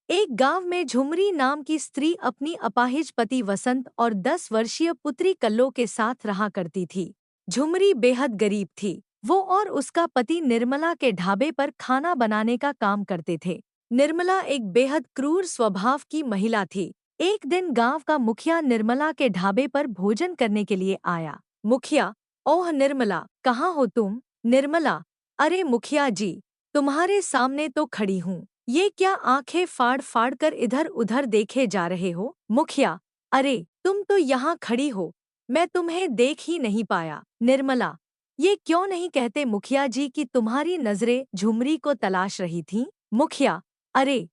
एक गांव में झुमरी नाम की स्त्री अपनी अपाहिज पति वसंत और 10 वर्षीय पुत्री कल्लो के साथ रहा करती थी। झुमरी बेहद गरीब थी। वो और उसका पति निर्मला के ढाबे पर खाना बनाने का काम करते थे। निर्मला एक बेहद क्रूर स्वभाव की महिला थी। एक दिन गांव का मुखिया निर्मला के ढाबे पर भोजन करने के लिए आया। मुखिया: ओह निर्मला, कहाँ हो तुम? निर्मला: अरे मुखिया जी, तुम्हारे सामने तो खड़ी हूँ। ये क्या आंखें फाड़ फाड़ कर इधर उधर देखे जा रहे हो? मुखिया: अरे तुम तो यहाँ खड़ी हो, मैं तुम्हें देख ही नहीं पाया। निर्मला: ये क्यों नहीं कहते मुखिया जी कि तुम्हारी नजरें झुमरी को तलाश रही थीं? मुखिया: अरे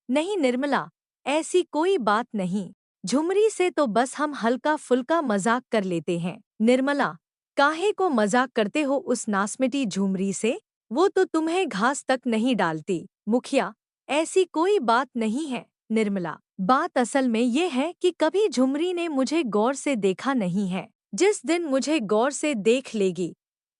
नहीं निर्मला, ऐसी कोई बात नहीं। झुमरी से तो बस हम हल्का फुल्का मजाक कर लेते हैं। निर्मला: काहे को मजाक करते हो उस नासमिटी झुमरी से? वो तो तुम्हें घास तक नहीं डालती। मुखिया: ऐसी कोई बात नहीं है निर्मला, बात असल में ये है कि कभी झुमरी ने मुझे गौर से देखा नहीं है। जिस दिन मुझे गौर से देख लेगी,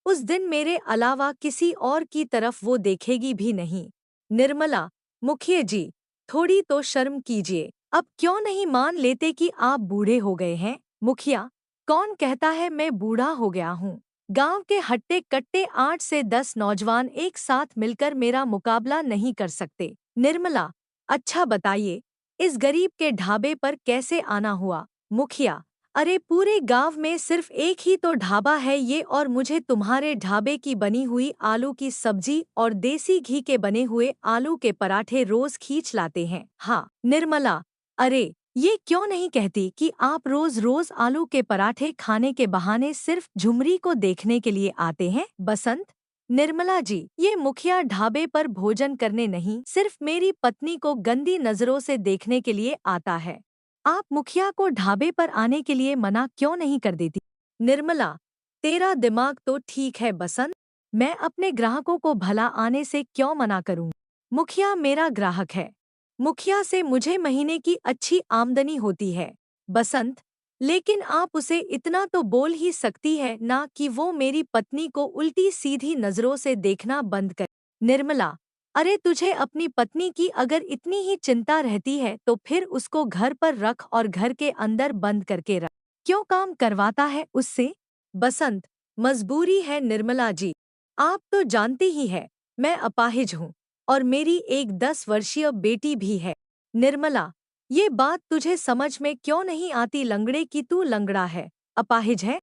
उस दिन मेरे अलावा किसी और की तरफ वो देखेगी भी नहीं। निर्मला: मुखिया जी, थोड़ी तो शर्म कीजिए। अब क्यों नहीं मान लेते कि आप बूढ़े हो गए हैं? मुखिया: कौन कहता है मैं बूढ़ा हो गया हूँ? गांव के हट्टे कट्टे 8 से 10 नौजवान एक साथ मिलकर मेरा मुकाबला नहीं कर सकते। निर्मला: अच्छा बताइए, इस गरीब के ढाबे पर कैसे आना हुआ? मुखिया: अरे पूरे गांव में सिर्फ एक ही तो ढाबा है ये, और मुझे तुम्हारे ढाबे की बनी हुई आलू की सब्जी और देसी घी के बने हुए आलू के पराठे रोज खींच लाते हैं। हाँ। निर्मला: अरे ये क्यों नहीं कहती कि आप रोज रोज आलू के पराठे खाने के बहाने सिर्फ झुमरी को देखने के लिए आते हैं? बसंत: निर्मला जी, ये मुखिया ढाबे पर भोजन करने नहीं, सिर्फ मेरी पत्नी को गंदी नजरों से देखने के लिए आता है। आप मुखिया को ढाबे पर आने के लिए मना क्यों नहीं कर देती? निर्मला: तेरा दिमाग तो ठीक है बसंत, मैं अपने ग्राहकों को भला आने से क्यों मना करूं? मुखिया मेरा ग्राहक है। मुखिया से मुझे महीने की अच्छी आमदनी होती है। बसंत: लेकिन आप उसे इतना तो बोल ही सकती है ना कि वो मेरी पत्नी को उल्टी सीधी नजरों से देखना बंद कर। निर्मला: अरे तुझे अपनी पत्नी की अगर इतनी ही चिंता रहती है तो फिर उसको घर पर रख और घर के अंदर बंद करके रख। क्यों काम करवाता है उससे? बसंत: मजबूरी है निर्मला जी, आप तो जानती ही है, मैं अपाहिज हूँ और मेरी एक 10 वर्षीय बेटी भी है। निर्मला: ये बात तुझे समझ में क्यों नहीं आती लंगड़े कि तू लंगड़ा है, अपाहिज है?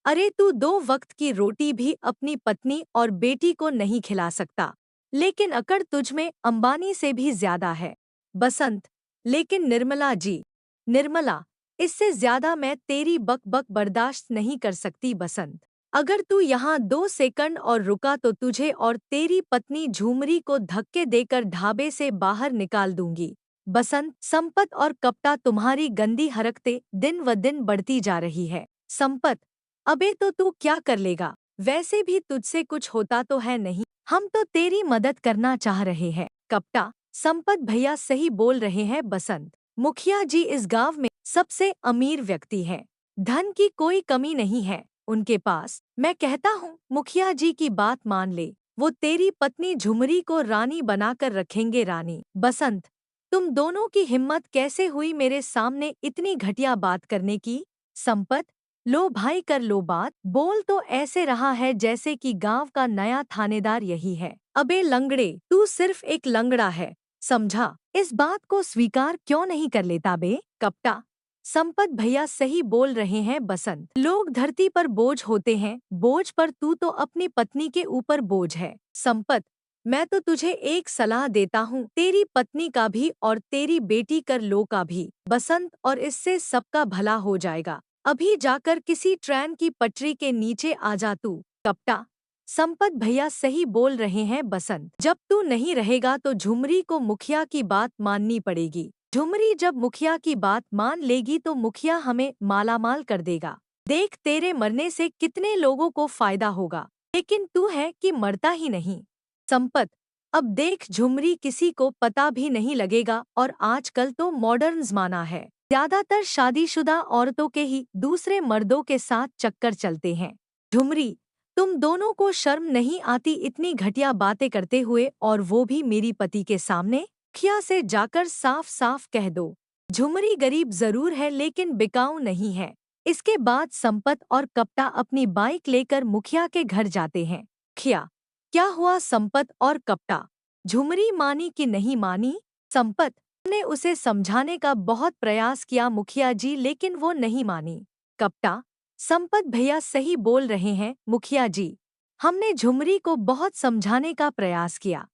अरे तू 2 वक्त की रोटी भी अपनी पत्नी और बेटी को नहीं खिला सकता, लेकिन अकड़ तुझमें अंबानी से भी ज्यादा है। बसंत: लेकिन निर्मला जी, निर्मला, इससे ज्यादा मैं तेरी बक बक बर्दाश्त नहीं कर सकती। बसंत: अगर तू यहाँ 2 सेकंड और रुका तो तुझे और तेरी पत्नी झूमरी को धक्के देकर ढाबे से बाहर निकाल दूंगी। बसंत: संपत और कपटा तुम्हारी गंदी हरकतें दिन व दिन बढ़ती जा रही है। संपत: अबे तो तू क्या कर लेगा? वैसे भी तुझसे कुछ होता तो है नहीं, हम तो तेरी मदद करना चाह रहे हैं। कपटा: संपत भैया सही बोल रहे हैं बसंत, मुखिया जी इस गांव में सबसे अमीर व्यक्ति है, धन की कोई कमी नहीं है उनके पास। मैं कहता हूँ मुखिया जी की बात मान ले, वो तेरी पत्नी झुमरी को रानी बनाकर रखेंगे। रानी। बसंत: तुम दोनों की हिम्मत कैसे हुई मेरे सामने इतनी घटिया बात करने की? संपत: लो भाई कर लो बात, बोल तो ऐसे रहा है जैसे कि गांव का नया थानेदार यही है। अबे लंगड़े, तू सिर्फ एक लंगड़ा है, समझा? इस बात को स्वीकार क्यों नहीं कर लेता बे? कपटा: संपत भैया सही बोल रहे हैं बसंत, लोग धरती पर बोझ होते हैं, बोझ पर तू तो अपनी पत्नी के ऊपर बोझ है। संपत: मैं तो तुझे एक सलाह देता हूँ, तेरी पत्नी का भी और तेरी बेटी कर लो का भी। बसंत: और इससे सबका भला हो जाएगा, अभी जाकर किसी ट्रेन की पटरी के नीचे आ जा तू। कपटा: संपत भैया सही बोल रहे हैं बसंत, जब तू नहीं रहेगा तो झुमरी को मुखिया की बात माननी पड़ेगी। झुमरी जब मुखिया की बात मान लेगी तो मुखिया हमें मालामाल कर देगा। देख तेरे मरने से कितने लोगों को फायदा होगा, लेकिन तू है कि मरता ही नहीं। संपत: अब देख झुमरी किसी को पता भी नहीं लगेगा, और आजकल तो मॉडर्न जमाना है, ज्यादातर शादीशुदा औरतों के ही दूसरे मर्दों के साथ चक्कर चलते हैं। झुमरी, तुम दोनों को शर्म नहीं आती इतनी घटिया बातें करते हुए, और वो भी मेरी पति के सामने? मुखिया से जाकर साफ साफ कह दो, झुमरी गरीब जरूर है लेकिन बिकाऊ नहीं है। इसके बाद संपत और कप्ता अपनी बाइक लेकर मुखिया के घर जाते हैं। मुखिया, क्या हुआ संपत और कप्ता? झुमरी मानी कि नहीं मानी? संपत ने उसे समझाने का बहुत प्रयास किया मुखिया जी, लेकिन वो नहीं मानी। कप्ता, संपत भैया सही बोल रहे हैं मुखिया जी, हमने झुमरी को बहुत समझाने का प्रयास किया।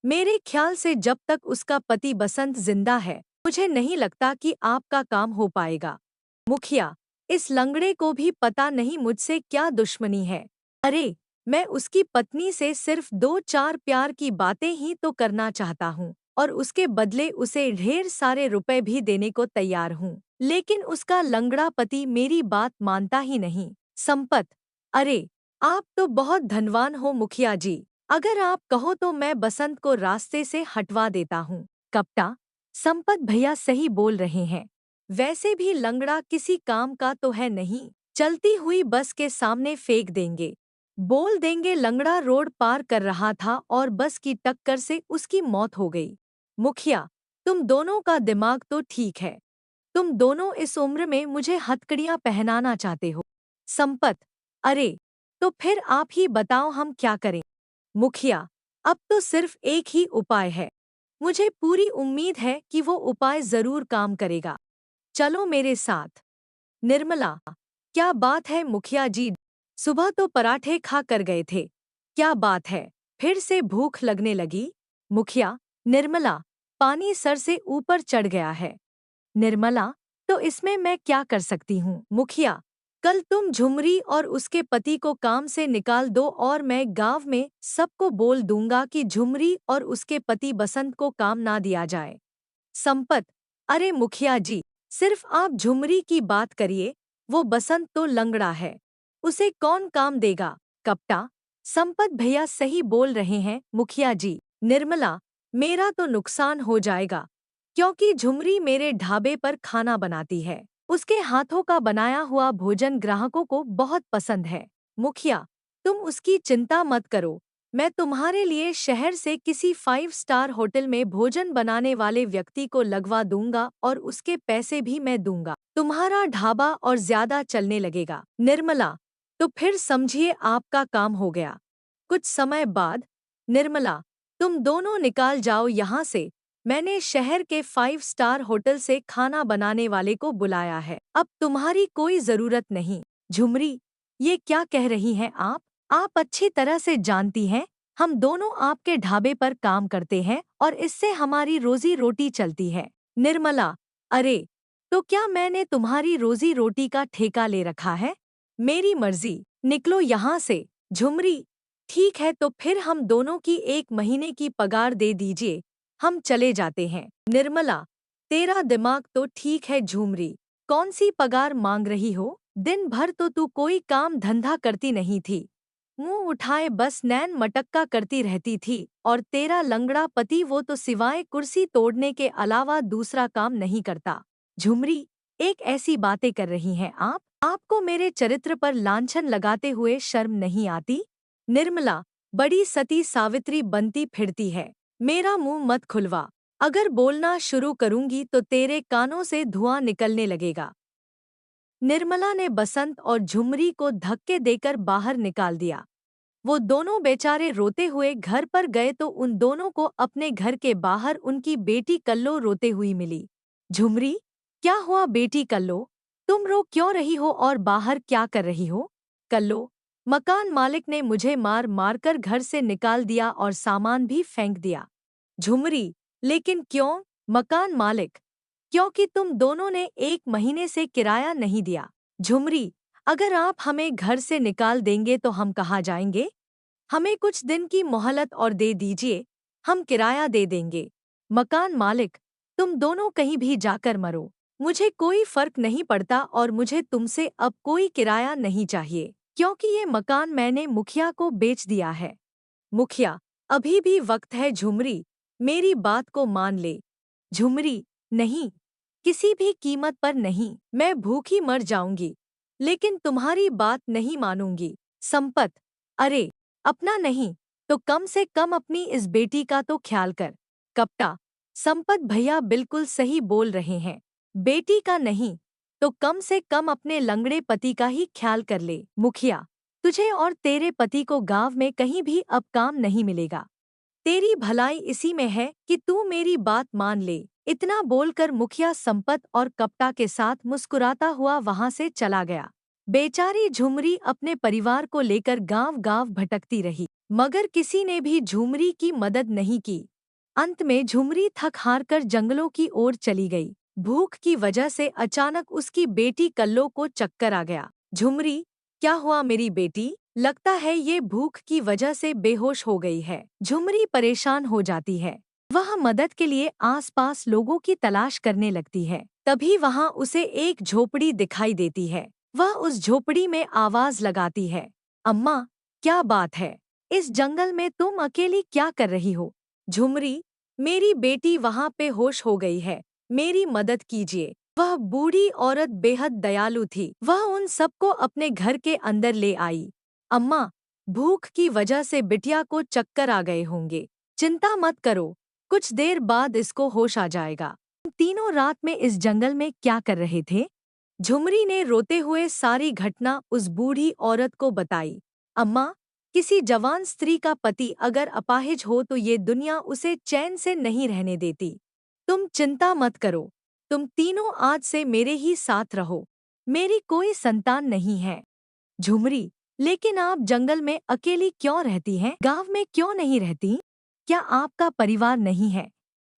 मेरे ख्याल से जब तक उसका पति बसंत जिंदा है, मुझे नहीं लगता कि आपका काम हो पाएगा। मुखिया, इस लंगड़े को भी पता नहीं मुझसे क्या दुश्मनी है। अरे, मैं उसकी पत्नी से सिर्फ 2-4 प्यार की बातें ही तो करना चाहता हूँ और उसके बदले उसे ढेर सारे रुपए भी देने को तैयार हूँ, लेकिन उसका लंगड़ा पति मेरी बात मानता ही नहीं। संपत, अरे, आप तो बहुत धनवान हो मुखिया जी, अगर आप कहो तो मैं बसंत को रास्ते से हटवा देता हूँ। कप्ता, संपत भैया सही बोल रहे हैं, वैसे भी लंगड़ा किसी काम का तो है नहीं, चलती हुई बस के सामने फेंक देंगे। बोल देंगे लंगड़ा रोड पार कर रहा था और बस की टक्कर से उसकी मौत हो गई। मुखिया, तुम दोनों का दिमाग तो ठीक है, तुम दोनों इस उम्र में मुझे हथकड़ियां पहनाना चाहते हो। संपत, अरे, तो फिर आप ही बताओ हम क्या करें। मुखिया, अब तो सिर्फ एक ही उपाय है, मुझे पूरी उम्मीद है कि वो उपाय जरूर काम करेगा, चलो मेरे साथ। निर्मला, क्या बात है मुखिया जी, सुबह तो पराठे खा कर गए थे, क्या बात है, फिर से भूख लगने लगी? मुखिया, निर्मला, पानी सर से ऊपर चढ़ गया है। निर्मला, तो इसमें मैं क्या कर सकती हूँ? मुखिया, कल तुम झुमरी और उसके पति को काम से निकाल दो और मैं गांव में सबको बोल दूंगा कि झुमरी और उसके पति बसंत को काम ना दिया जाए। संपत, अरे मुखिया जी, सिर्फ आप झुमरी की बात करिए, वो बसंत तो लंगड़ा है, उसे कौन काम देगा? कप्ता, संपत भैया सही बोल रहे हैं मुखिया जी। निर्मला, मेरा तो नुकसान हो जाएगा, क्योंकि झुमरी मेरे ढाबे पर खाना बनाती है, उसके हाथों का बनाया हुआ भोजन ग्राहकों को बहुत पसंद है। मुखिया, तुम उसकी चिंता मत करो, मैं तुम्हारे लिए शहर से किसी 5 स्टार होटल में भोजन बनाने वाले व्यक्ति को लगवा दूंगा और उसके पैसे भी मैं दूंगा, तुम्हारा ढाबा और ज्यादा चलने लगेगा। निर्मला, तो फिर समझिए आपका काम हो गया। कुछ समय बाद, निर्मला, तुम दोनों निकाल जाओ यहाँ से, मैंने शहर के 5 स्टार होटल से खाना बनाने वाले को बुलाया है, अब तुम्हारी कोई जरूरत नहीं। झुमरी, ये क्या कह रही हैं आप? आप अच्छी तरह से जानती हैं, हम दोनों आपके ढाबे पर काम करते हैं और इससे हमारी रोजी रोटी चलती है। निर्मला, अरे, तो क्या मैंने तुम्हारी रोजी रोटी का ठेका ले रखा है? मेरी मर्जी, निकलो यहाँ से। झुमरी, ठीक है तो फिर हम दोनों की 1 महीने की पगार दे दीजिए, हम चले जाते हैं। निर्मला, तेरा दिमाग तो ठीक है झुमरी, कौन सी पगार मांग रही हो? दिन भर तो तू कोई काम धंधा करती नहीं थी, मुंह उठाए बस नैन मटक्का करती रहती थी और तेरा लंगड़ा पति वो तो सिवाय कुर्सी तोड़ने के अलावा दूसरा काम नहीं करता। झुमरी, एक ऐसी बातें कर रही हैं आप? आपको मेरे चरित्र पर लांछन लगाते हुए शर्म नहीं आती? निर्मला, बड़ी सती सावित्री बनती फिरती है, मेरा मुंह मत खुलवा, अगर बोलना शुरू करूंगी तो तेरे कानों से धुआं निकलने लगेगा। निर्मला ने बसंत और झुमरी को धक्के देकर बाहर निकाल दिया। वो दोनों बेचारे रोते हुए घर पर गए तो उन दोनों को अपने घर के बाहर उनकी बेटी कल्लो रोते हुई मिली। झुमरी, क्या हुआ बेटी कल्लो, तुम रो क्यों रही हो और बाहर क्या कर रही हो? कल्लो, मकान मालिक ने मुझे मार मार कर घर से निकाल दिया और सामान भी फेंक दिया। झुमरी, लेकिन क्यों? मकान मालिक, क्योंकि तुम दोनों ने 1 महीने से किराया नहीं दिया। झुमरी, अगर आप हमें घर से निकाल देंगे तो हम कहाँ जाएंगे? हमें कुछ दिन की मोहलत और दे दीजिए, हम किराया दे देंगे। मकान मालिक, तुम दोनों कहीं भी जाकर मरो, मुझे कोई फर्क नहीं पड़ता और मुझे तुमसे अब कोई किराया नहीं चाहिए, क्योंकि ये मकान मैंने मुखिया को बेच दिया है। मुखिया, अभी भी वक्त है झुमरी, मेरी बात को मान ले। झुमरी, नहीं, किसी भी कीमत पर नहीं, मैं भूखी मर जाऊंगी, लेकिन तुम्हारी बात नहीं मानूंगी। संपत, अरे, अपना नहीं तो कम से कम अपनी इस बेटी का तो ख्याल कर। कप्ता, संपत भैया बिल्कुल सही बोल रहे हैं। बेटी का नहीं तो कम से कम अपने लंगड़े पति का ही ख्याल कर ले। मुखिया, तुझे और तेरे पति को गांव में कहीं भी अब काम नहीं मिलेगा। तेरी भलाई इसी में है कि तू मेरी बात मान ले। इतना बोलकर मुखिया संपत और कपटा के साथ मुस्कुराता हुआ वहां से चला गया। बेचारी झुमरी अपने परिवार को लेकर गांव-गांव भटकती रही, मगर किसी ने भी झुमरी की मदद नहीं की। अंत में झुमरी थक हार कर जंगलों की ओर चली गई। भूख की वजह से अचानक उसकी बेटी कल्लो को चक्कर आ गया। झुमरी, क्या हुआ मेरी बेटी? लगता है ये भूख की वजह से बेहोश हो गई है। झुमरी परेशान हो जाती है। वह मदद के लिए आसपास लोगों की तलाश करने लगती है। तभी वहां उसे एक झोपड़ी दिखाई देती है। वह उस झोपड़ी में आवाज लगाती है, अम्मा, क्या बात है? इस जंगल में तुम अकेली क्या कर रही हो? झुमरी, मेरी बेटी वहां पे होश हो गई है, मेरी मदद कीजिए। वह बूढ़ी औरत बेहद दयालु थी। वह उन सबको अपने घर के अंदर ले आई। अम्मा, भूख की वजह से बिटिया को चक्कर आ गए होंगे। चिंता मत करो, कुछ देर बाद इसको होश आ जाएगा। तीनों रात में इस जंगल में क्या कर रहे थे? झुमरी ने रोते हुए सारी घटना उस बूढ़ी औरत को बताई। अम्मा, किसी जवान स्त्री का पति अगर अपाहिज हो तो ये दुनिया उसे चैन से नहीं रहने देती। तुम चिंता मत करो, तुम तीनों आज से मेरे ही साथ रहो। मेरी कोई संतान नहीं है। झुमरी, लेकिन आप जंगल में अकेली क्यों रहती हैं? गांव में क्यों नहीं रहती? क्या आपका परिवार नहीं है?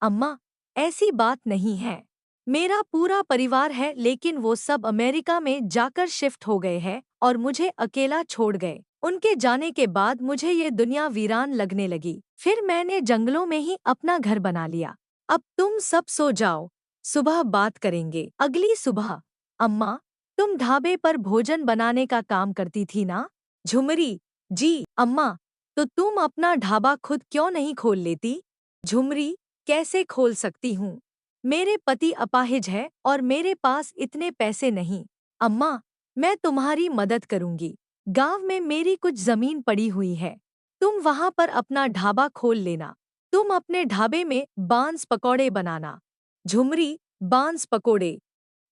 अम्मा, ऐसी बात नहीं है। मेरा पूरा परिवार है, लेकिन वो सब अमेरिका में जाकर शिफ्ट हो गए हैं और मुझे अकेला छोड़ गए। उनके जाने के बाद मुझे ये दुनिया वीरान लगने लगी। फिर मैंने जंगलों में ही अपना घर बना लिया। अब तुम सब सो जाओ, सुबह बात करेंगे। अगली सुबह, अम्मा, तुम ढाबे पर भोजन बनाने का काम करती थी ना? झुमरी, जी अम्मा। तो तुम अपना ढाबा खुद क्यों नहीं खोल लेती? झुमरी, कैसे खोल सकती हूँ? मेरे पति अपाहिज है और मेरे पास इतने पैसे नहीं। अम्मा, मैं तुम्हारी मदद करूंगी। गांव में मेरी कुछ जमीन पड़ी हुई है, तुम वहां पर अपना ढाबा खोल लेना। तुम अपने ढाबे में बांस पकौड़े बनाना। झुमरी, बांस पकौड़े?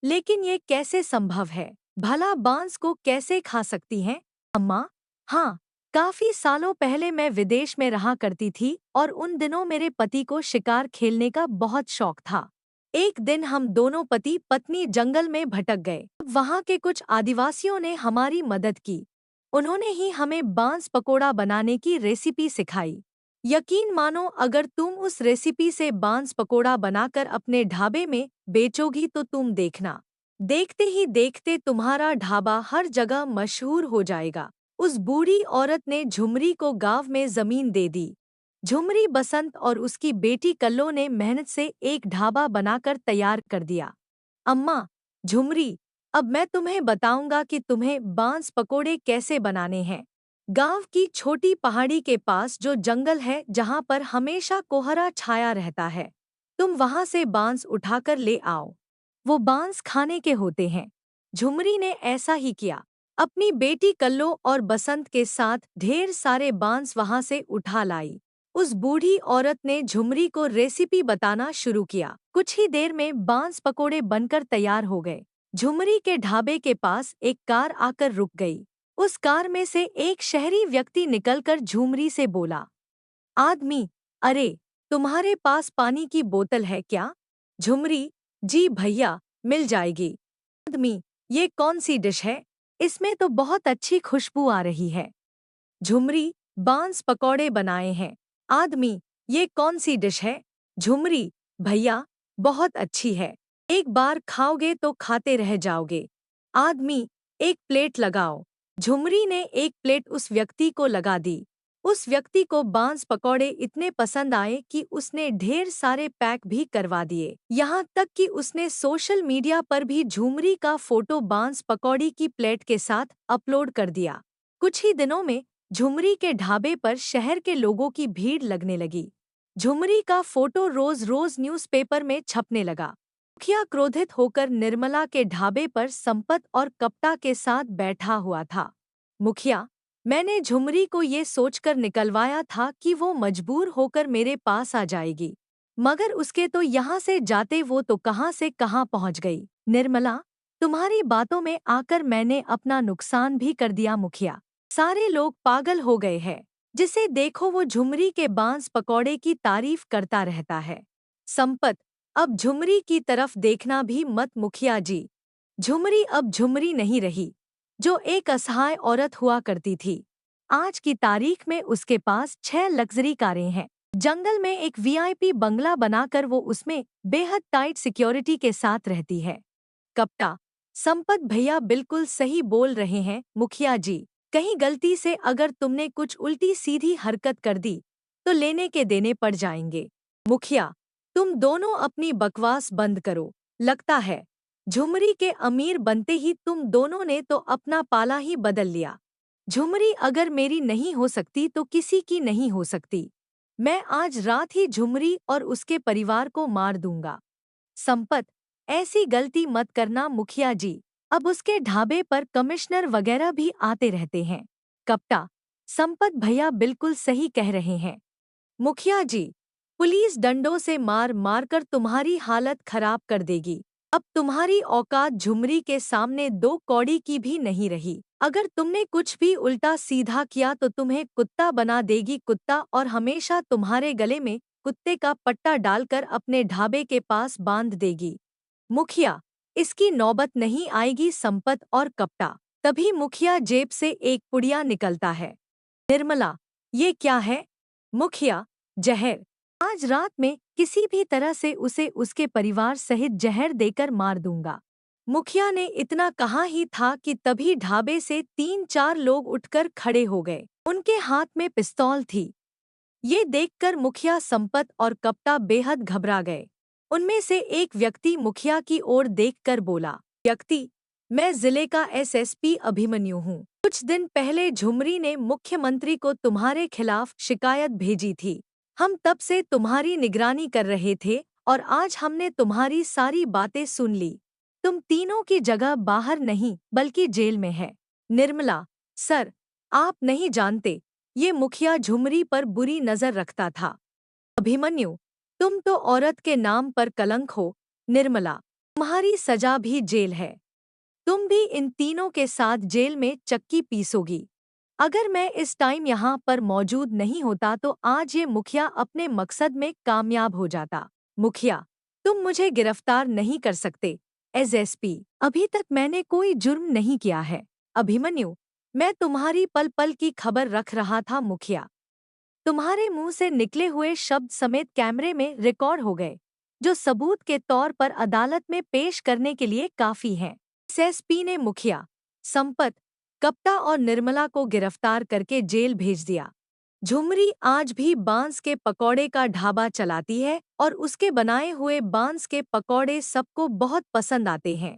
लेकिन ये कैसे संभव है? भला बांस को कैसे खा सकती हैं? अम्मा, हाँ, काफी सालों पहले मैं विदेश में रहा करती थी और उन दिनों मेरे पति को शिकार खेलने का बहुत शौक था। एक दिन हम दोनों पति पत्नी जंगल में भटक गए। वहाँ के कुछ आदिवासियों ने हमारी मदद की। उन्होंने ही हमें बांस पकोड़ा बनाने की रेसिपी सिखाई। यकीन मानो, अगर तुम उस रेसिपी से बांस पकोड़ा बनाकर अपने ढाबे में बेचोगी तो तुम देखना, देखते ही देखते तुम्हारा ढाबा हर जगह मशहूर हो जाएगा। उस बूढ़ी औरत ने झुमरी को गांव में जमीन दे दी। झुमरी, बसंत और उसकी बेटी कल्लो ने मेहनत से एक ढाबा बनाकर तैयार कर दिया। अम्मा, झुमरी, अब मैं तुम्हें बताऊंगा कि तुम्हें बांस पकोड़े कैसे बनाने हैं। गांव की छोटी पहाड़ी के पास जो जंगल है, जहां पर हमेशा कोहरा छाया रहता है, तुम वहां से बांस उठाकर ले आओ। वो बांस खाने के होते हैं। झुमरी ने ऐसा ही किया। अपनी बेटी कल्लो और बसंत के साथ ढेर सारे बांस वहां से उठा लाई। उस बूढ़ी औरत ने झुमरी को रेसिपी बताना शुरू किया। कुछ ही देर में बांस पकोड़े बनकर तैयार हो गए। झुमरी के ढाबे के पास एक कार आकर रुक गई। उस कार में से एक शहरी व्यक्ति निकलकर झुमरी से बोला, आदमी, अरे, तुम्हारे पास पानी की बोतल है क्या? झुमरी, जी भैया, मिल जाएगी। आदमी, ये कौन सी डिश है? इसमें तो बहुत अच्छी खुशबू आ रही है। झुमरी, बांस पकौड़े बनाए हैं। आदमी, ये कौन सी डिश है? झुमरी, भैया, बहुत अच्छी है, एक बार खाओगे तो खाते रह जाओगे। आदमी, एक प्लेट लगाओ। झुमरी ने एक प्लेट उस व्यक्ति को लगा दी। उस व्यक्ति को बांस पकौड़े इतने पसंद आए कि उसने ढेर सारे पैक भी करवा दिए। यहाँ तक कि उसने सोशल मीडिया पर भी झुमरी का फोटो बांस पकौड़ी की प्लेट के साथ अपलोड कर दिया। कुछ ही दिनों में झुमरी के ढाबे पर शहर के लोगों की भीड़ लगने लगी। झुमरी का फोटो रोज रोज न्यूज़पेपर में छपने लगा। मुखिया क्रोधित होकर निर्मला के ढाबे पर संपत और कप्ता के साथ बैठा हुआ था। मुखिया, मैंने झुमरी को ये सोचकर निकलवाया था कि वो मजबूर होकर मेरे पास आ जाएगी, मगर उसके तो यहाँ से जाते वो तो कहाँ से कहाँ पहुँच गई। निर्मला, तुम्हारी बातों में आकर मैंने अपना नुकसान भी कर दिया मुखिया। सारे लोग पागल हो गए हैं। जिसे देखो वो झुमरी के बांस पकौड़े की तारीफ करता रहता है। संपत, अब झुमरी की तरफ देखना भी मत मुखिया जी। झुमरी अब झुमरी नहीं रही, जो एक असहाय औरत हुआ करती थी। आज की तारीख में उसके पास 6 लग्जरी कारें हैं। जंगल में एक वीआईपी बंगला बनाकर वो उसमें बेहद टाइट सिक्योरिटी के साथ रहती है। कप्ता, संपत भैया बिल्कुल सही बोल रहे हैं मुखिया जी। कहीं गलती से अगर तुमने कुछ उल्टी सीधी हरकत कर दी तो लेने के देने पड़ जाएंगे। मुखिया, तुम दोनों अपनी बकवास बंद करो। लगता है झुमरी के अमीर बनते ही तुम दोनों ने तो अपना पाला ही बदल लिया। झुमरी अगर मेरी नहीं हो सकती तो किसी की नहीं हो सकती। मैं आज रात ही झुमरी और उसके परिवार को मार दूंगा। संपत, ऐसी गलती मत करना मुखिया जी। अब उसके ढाबे पर कमिश्नर वगैरह भी आते रहते हैं। कप्ता, संपत भैया बिल्कुल सही कह रहे हैं। मुखिया जी, पुलिस डंडों से मार मार कर तुम्हारी हालत खराब कर देगी। अब तुम्हारी औकात झुमरी के सामने 2 कौड़ी की भी नहीं रही। अगर तुमने कुछ भी उल्टा सीधा किया तो तुम्हें कुत्ता बना देगी कुत्ता, और हमेशा तुम्हारे गले में कुत्ते का पट्टा डालकर अपने ढाबे के पास बांध देगी। मुखिया, इसकी नौबत नहीं आएगी संपत और कप्ता। तभी मुखिया जेब से एक पुड़िया निकलता है। निर्मला, ये क्या है? मुखिया, जहर। आज रात में किसी भी तरह से उसे उसके परिवार सहित जहर देकर मार दूंगा। मुखिया ने इतना कहा ही था कि तभी ढाबे से 3-4 लोग उठकर खड़े हो गए। उनके हाथ में पिस्तौल थी। ये देखकर मुखिया, संपत और कप्ता बेहद घबरा गए। उनमें से एक व्यक्ति मुखिया की ओर देखकर बोला, व्यक्ति, मैं जिले का एसएसपी अभिमन्यु हूँ। कुछ दिन पहले झुमरी ने मुख्यमंत्री को तुम्हारे खिलाफ शिकायत भेजी थी। हम तब से तुम्हारी निगरानी कर रहे थे और आज हमने तुम्हारी सारी बातें सुन ली। तुम तीनों की जगह बाहर नहीं बल्कि जेल में है। निर्मला, सर, आप नहीं जानते, ये मुखिया झुमरी पर बुरी नजर रखता था। अभिमन्यु, तुम तो औरत के नाम पर कलंक हो। निर्मला, तुम्हारी सजा भी जेल है। तुम भी इन तीनों के साथ जेल में चक्की पीसोगी। अगर मैं इस टाइम यहाँ पर मौजूद नहीं होता तो आज ये मुखिया अपने मकसद में कामयाब हो जाता। मुखिया, तुम मुझे गिरफ्तार नहीं कर सकते। एसएसपी, अभी तक मैंने कोई जुर्म नहीं किया है। अभिमन्यु, मैं तुम्हारी पल पल की खबर रख रहा था मुखिया। तुम्हारे मुंह से निकले हुए शब्द समेत कैमरे में रिकॉर्ड हो गए, जो सबूत के तौर पर अदालत में पेश करने के लिए काफी हैं। एसएसपी ने मुखिया, संपत, कप्ता और निर्मला को गिरफ्तार करके जेल भेज दिया। झुमरी आज भी बांस के पकौड़े का ढाबा चलाती है और उसके बनाए हुए बांस के पकौड़े सबको बहुत पसंद आते हैं।